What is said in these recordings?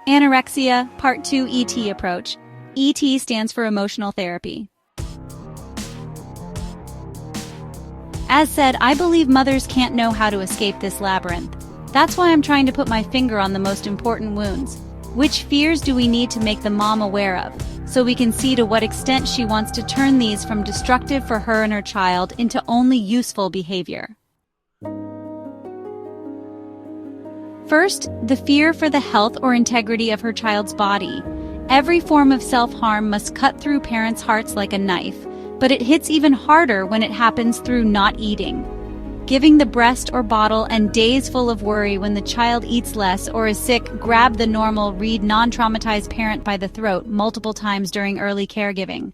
Anorexia, Part 2 ET approach. ET stands for emotional therapy. As said, I believe mothers can't know how to escape this labyrinth. That's why I'm trying to put my finger on the most important wounds. Which fears do we need to make the mom aware of, so we can see to what extent she wants to turn these from destructive for her and her child into only useful behavior? First, the fear for the health or integrity of her child's body. Every form of self-harm must cut through parents' hearts like a knife, but it hits even harder when it happens through not eating. Giving the breast or bottle and days full of worry when the child eats less or is sick. Grab the normal, read non-traumatized parent by the throat multiple times during early caregiving.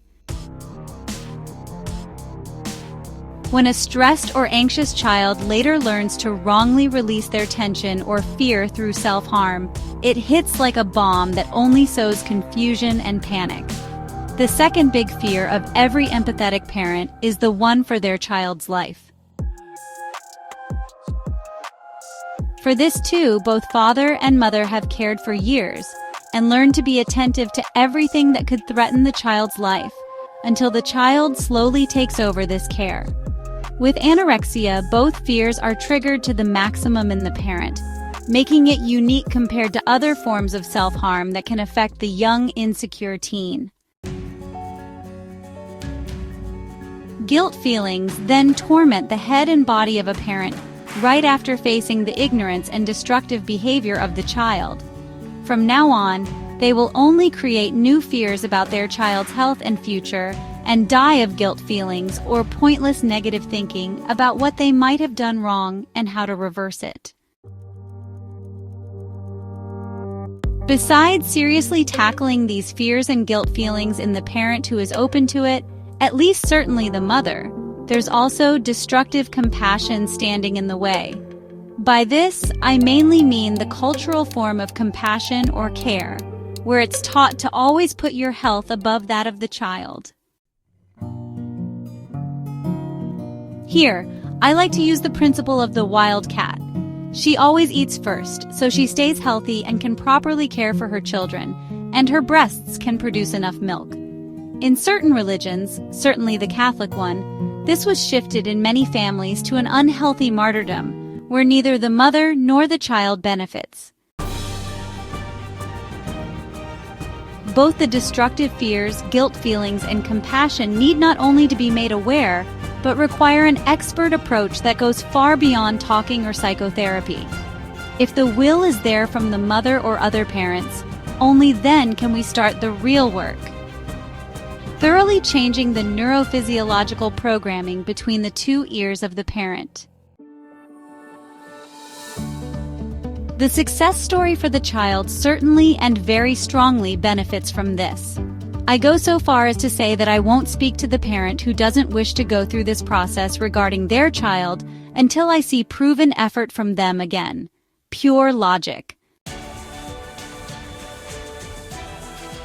When a stressed or anxious child later learns to wrongly release their tension or fear through self-harm, it hits like a bomb that only sows confusion and panic. The second big fear of every empathetic parent is the one for their child's life. For this too, both father and mother have cared for years and learned to be attentive to everything that could threaten the child's life, until the child slowly takes over this care. With anorexia, both fears are triggered to the maximum in the parent, making it unique compared to other forms of self-harm that can affect the young, insecure teen. Guilt feelings then torment the head and body of a parent right after facing the ignorance and destructive behavior of the child. From now on, they will only create new fears about their child's health and future, and die of guilt feelings or pointless negative thinking about what they might have done wrong and how to reverse it. Besides seriously tackling these fears and guilt feelings in the parent who is open to it, at least certainly the mother, there's also destructive compassion standing in the way. By this, I mainly mean the cultural form of compassion or care, where it's taught to always put your health above that of the child. Here, I like to use the principle of the wild cat. She always eats first, so she stays healthy and can properly care for her children, and her breasts can produce enough milk. In certain religions, certainly the Catholic one, this was shifted in many families to an unhealthy martyrdom, where neither the mother nor the child benefits. Both the destructive fears, guilt feelings, and compassion need not only to be made aware, but require an expert approach that goes far beyond talking or psychotherapy. If the will is there from the mother or other parents, only then can we start the real work. Thoroughly changing the neurophysiological programming between the two ears of the parent. The success story for the child certainly and very strongly benefits from this. I go so far as to say that I won't speak to the parent who doesn't wish to go through this process regarding their child until I see proven effort from them again. Pure logic.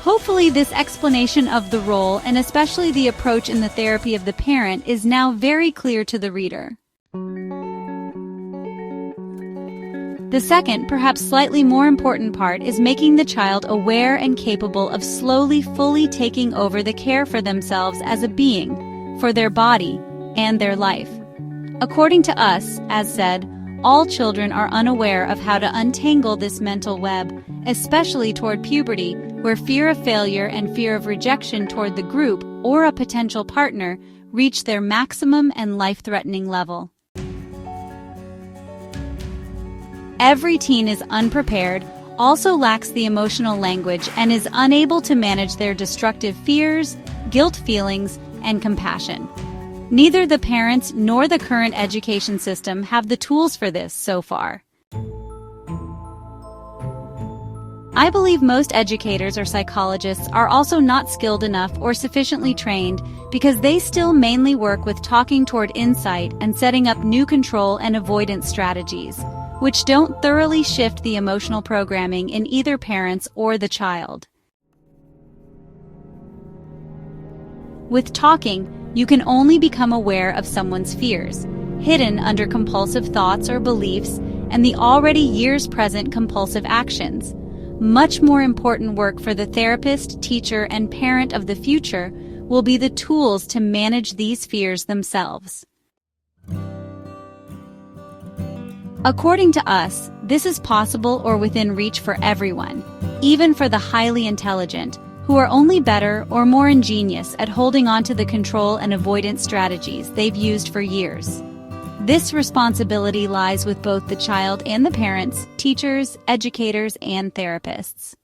Hopefully this explanation of the role and especially the approach in the therapy of the parent is now very clear to the reader. The second, perhaps slightly more important part is making the child aware and capable of slowly, fully taking over the care for themselves as a being, for their body, and their life. According to us, as said, all children are unaware of how to untangle this mental web, especially toward puberty, where fear of failure and fear of rejection toward the group or a potential partner reach their maximum and life-threatening level. Every teen is unprepared, also lacks the emotional language, and is unable to manage their destructive fears, guilt feelings, and compassion. Neither the parents nor the current education system have the tools for this so far. I believe most educators or psychologists are also not skilled enough or sufficiently trained because they still mainly work with talking toward insight and setting up new control and avoidance strategies, which don't thoroughly shift the emotional programming in either parents or the child. With talking, you can only become aware of someone's fears, hidden under compulsive thoughts or beliefs, and the already years-present compulsive actions. much more important work for the therapist, teacher, and parent of the future will be the tools to manage these fears themselves. According to us, this is possible or within reach for everyone, even for the highly intelligent, who are only better or more ingenious at holding on to the control and avoidance strategies they've used for years. This responsibility lies with both the child and the parents, teachers, educators, and therapists.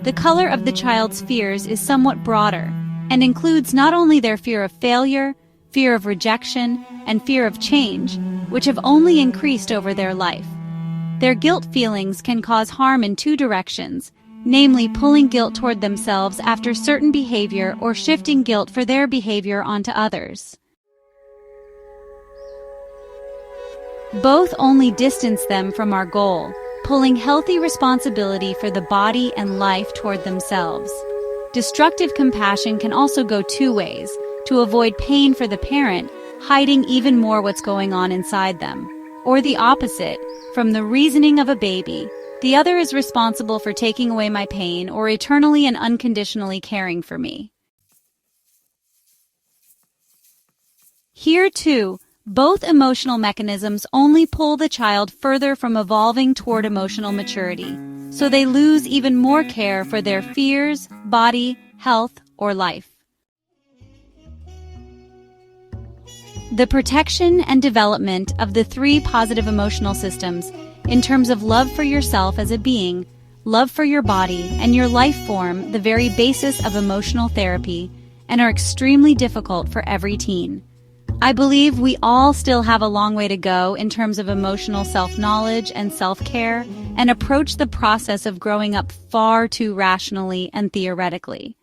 The color of the child's fears is somewhat broader and includes not only their fear of failure, fear of rejection, and fear of change, which have only increased over their life. Their guilt feelings can cause harm in two directions, namely pulling guilt toward themselves after certain behavior or shifting guilt for their behavior onto others. Both only distance them from our goal, pulling healthy responsibility for the body and life toward themselves. Destructive compassion can also go two ways: to avoid pain for the parent, hiding even more what's going on inside them, or the opposite, from the reasoning of a baby. The other is responsible for taking away my pain or eternally and unconditionally caring for me. Here, too, both emotional mechanisms only pull the child further from evolving toward emotional maturity, so they lose even more care for their fears, body, health, or life. The protection and development of the three positive emotional systems in terms of love for yourself as a being, love for your body, and your life form the very basis of emotional therapy and are extremely difficult for every teen. I believe we all still have a long way to go in terms of emotional self-knowledge and self-care, and approach the process of growing up far too rationally and theoretically.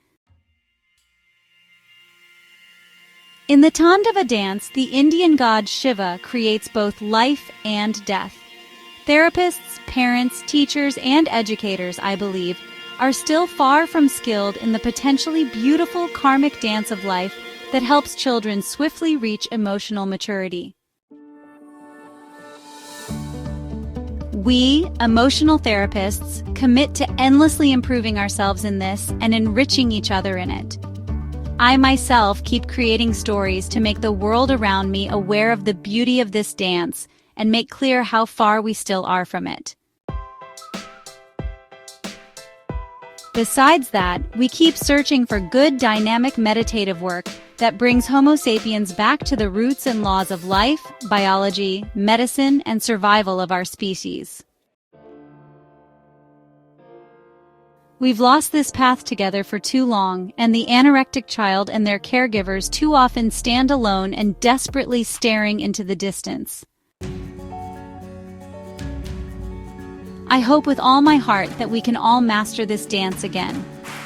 In the Tandava dance, the Indian god Shiva creates both life and death. Therapists, parents, teachers, and educators, I believe, are still far from skilled in the potentially beautiful karmic dance of life that helps children swiftly reach emotional maturity. We, emotional therapists, commit to endlessly improving ourselves in this and enriching each other in it. I myself keep creating stories to make the world around me aware of the beauty of this dance and make clear how far we still are from it. Besides that, we keep searching for good dynamic meditative work that brings Homo sapiens back to the roots and laws of life, biology, medicine, and survival of our species. We've lost this path together for too long, and the anorectic child and their caregivers too often stand alone and desperately staring into the distance. I hope with all my heart that we can all master this dance again.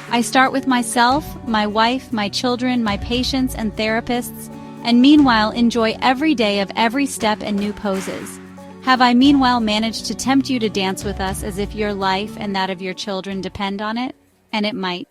I start with myself, my wife, my children, my patients, and therapists, and meanwhile enjoy every day of every step and new poses. Have I meanwhile managed to tempt you to dance with us as if your life and that of your children depend on it? And it might.